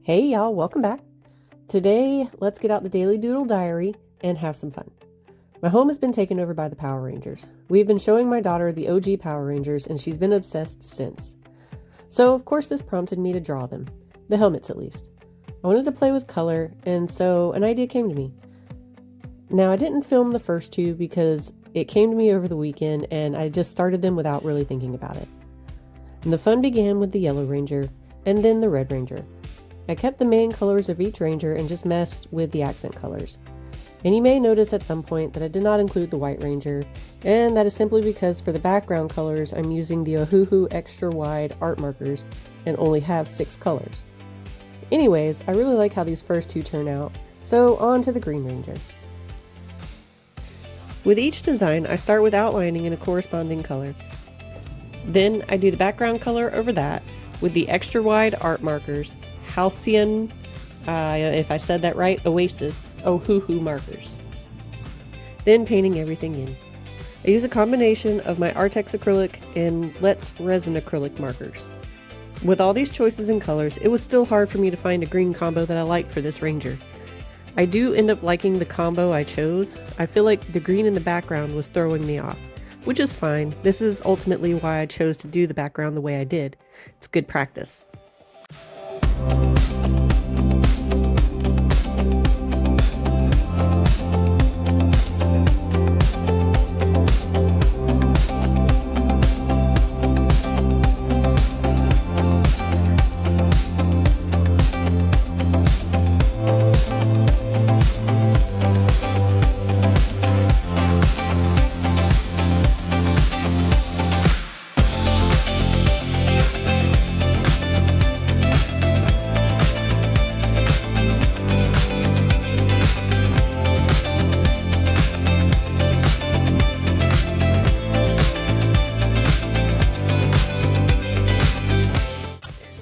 Hey y'all, welcome back. Today, let's get out the daily Doodle diary and have some fun. My home has been taken over by the Power Rangers. We've been showing my daughter the OG Power Rangers and she's been obsessed since. So of course this prompted me to draw them, the helmets at least. I wanted to play with color and so an idea came to me. Now I didn't film the first two because it came to me over the weekend and I just started them without really thinking about it. And the fun began with the Yellow Ranger and then the Red Ranger. I kept the main colors of each ranger and just messed with the accent colors. And you may notice at some point that I did not include the White Ranger, and that is simply because for the background colors I'm using the Ohuhu extra wide art markers and only have 6 colors. Anyways, I really like how these first two turn out, so on to the Green Ranger. With each design I start with outlining in a corresponding color. Then I do the background color over that with the extra wide art markers, Halcyon, if I said that right, Oasis, Ohuhu markers. Then painting everything in. I use a combination of my Arrtx acrylic and Resin acrylic markers. With all these choices in colors, it was still hard for me to find a green combo that I liked for this ranger. I do end up liking the combo I chose. I feel like the green in the background was throwing me off, which is fine. This is ultimately why I chose to do the background the way I did. It's good practice.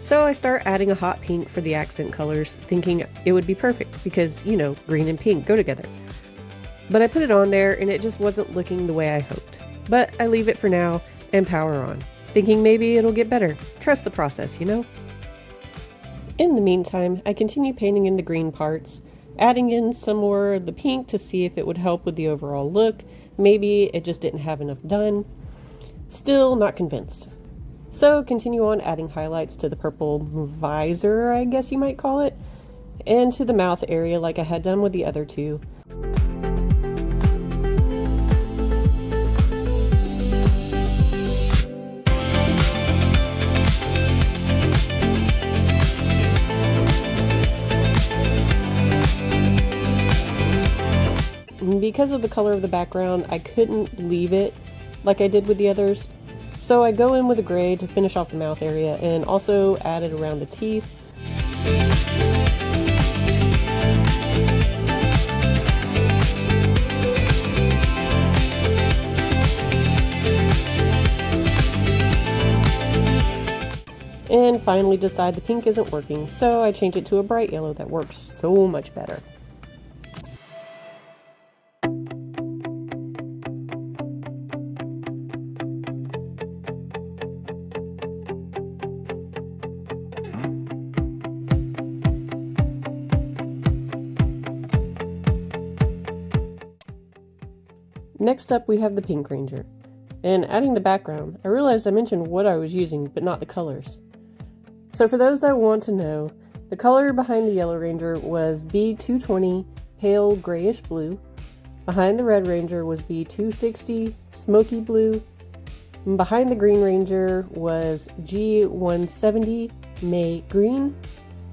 So I start adding a hot pink for the accent colors, thinking it would be perfect because, you know, green and pink go together. But I put it on there and it just wasn't looking the way I hoped. But I leave it for now and power on, thinking maybe it'll get better. Trust the process, you know? In the meantime, I continue painting in the green parts, adding in some more of the pink to see if it would help with the overall look. Maybe it just didn't have enough done. Still not convinced. So continue on adding highlights to the purple visor, I guess you might call it, and to the mouth area like I had done with the other two. Because of the color of the background, I couldn't leave it like I did with the others. So I go in with a gray to finish off the mouth area and also add it around the teeth. And finally decide the pink isn't working, so I change it to a bright yellow that works so much better. Next up we have the Pink Ranger, and adding the background, I realized I mentioned what I was using but not the colors. So for those that want to know, the color behind the Yellow Ranger was B220 Pale Grayish Blue, behind the Red Ranger was B260 Smoky Blue, and behind the Green Ranger was G170 May Green,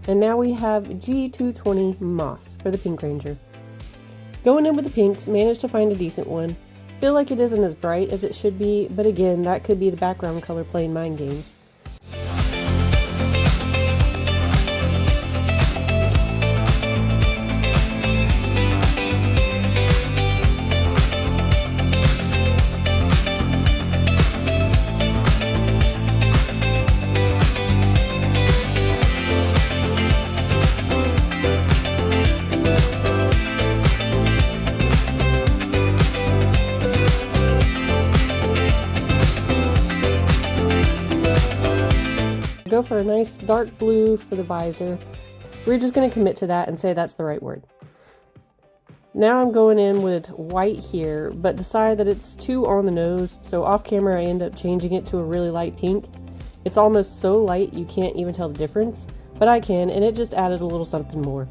and now we have G220 Moss for the Pink Ranger. Going in with the pinks, managed to find a decent one. Feel like it isn't as bright as it should be, but again, that could be the background color playing mind games. Go for a nice dark blue for the visor, We're just going to commit to that and say that's the right word. Now I'm going in with white here, but decide that it's too on the nose, so off camera I end up changing it to a really light pink. It's almost so light you can't even tell the difference, but I can, and it just added a little something more.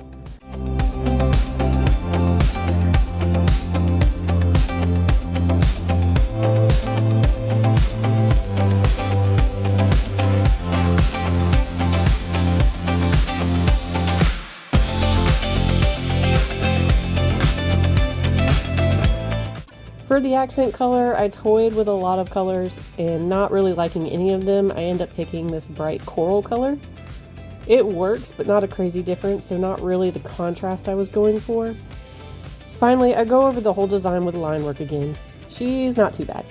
For the accent color, I toyed with a lot of colors and not really liking any of them. I end up picking this bright coral color. It works, but not a crazy difference, so not really the contrast I was going for. Finally, I go over the whole design with line work again. She's not too bad.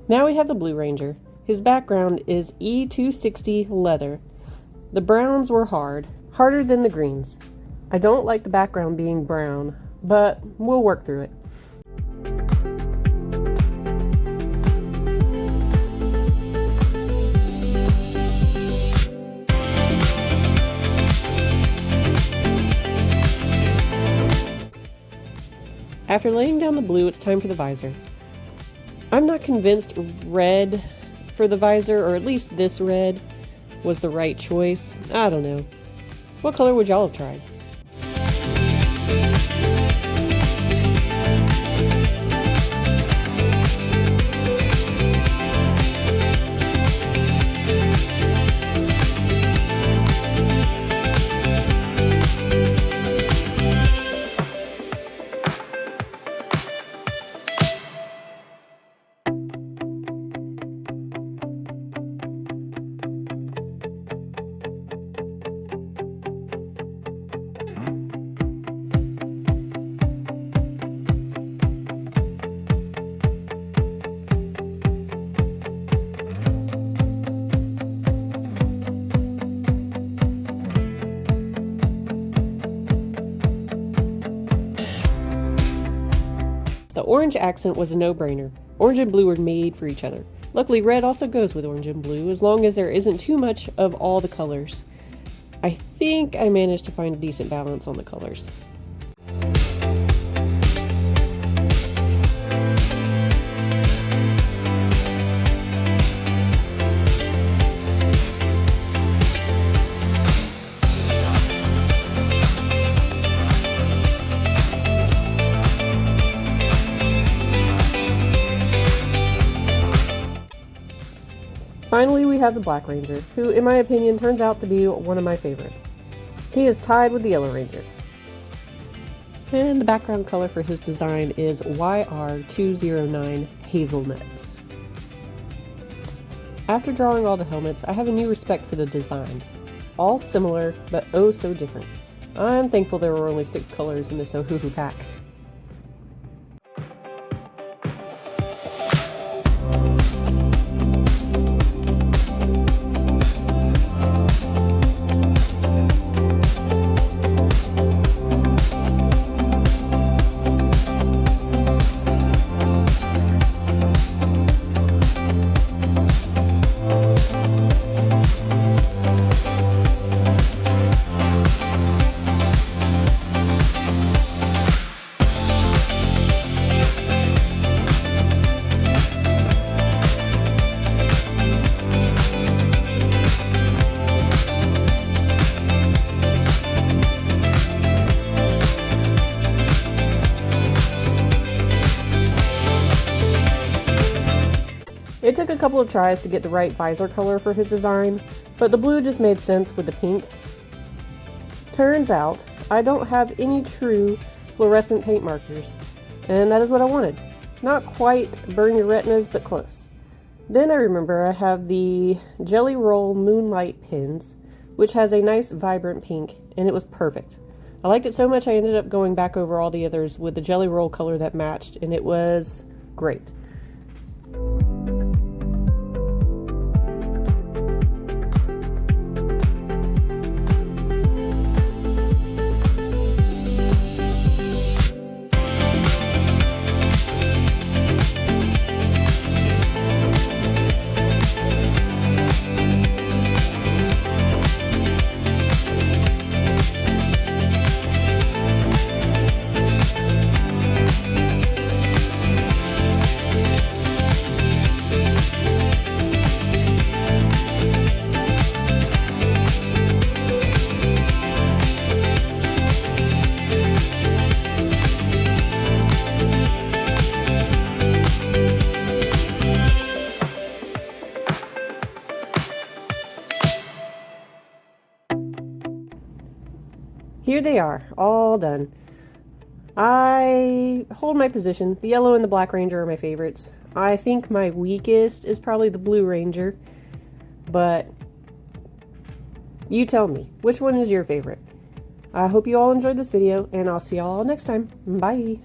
Now we have the Blue Ranger. His background is E260 leather. The browns were harder than the greens. I don't like the background being brown, but we'll work through it. After laying down the blue, it's time for the visor. I'm not convinced red for the visor, or at least this red, was the right choice. I don't know. What color would y'all have tried? The orange accent was a no-brainer. Orange and blue are made for each other. Luckily, red also goes with orange and blue, as long as there isn't too much of all the colors. I think I managed to find a decent balance on the colors. Finally, we have the Black Ranger, who, in my opinion, turns out to be one of my favorites. He is tied with the Yellow Ranger. And the background color for his design is YR209 Hazelnuts. After drawing all the helmets, I have a new respect for the designs. All similar, but oh so different. I'm thankful there were only 6 colors in this Ohuhu pack. It took a couple of tries to get the right visor color for his design, but the blue just made sense with the pink. Turns out, I don't have any true fluorescent paint markers, and that is what I wanted. Not quite burn your retinas, but close. Then I remember I have the Jelly Roll Moonlight pins, which has a nice vibrant pink, and it was perfect. I liked it so much I ended up going back over all the others with the Jelly Roll color that matched, and it was great. here they are, all done. I hold my position. The yellow and the black ranger are my favorites. I think my weakest is probably the blue ranger, but you tell me, which one is your favorite? I hope you all enjoyed this video, and I'll see y'all next time. Bye!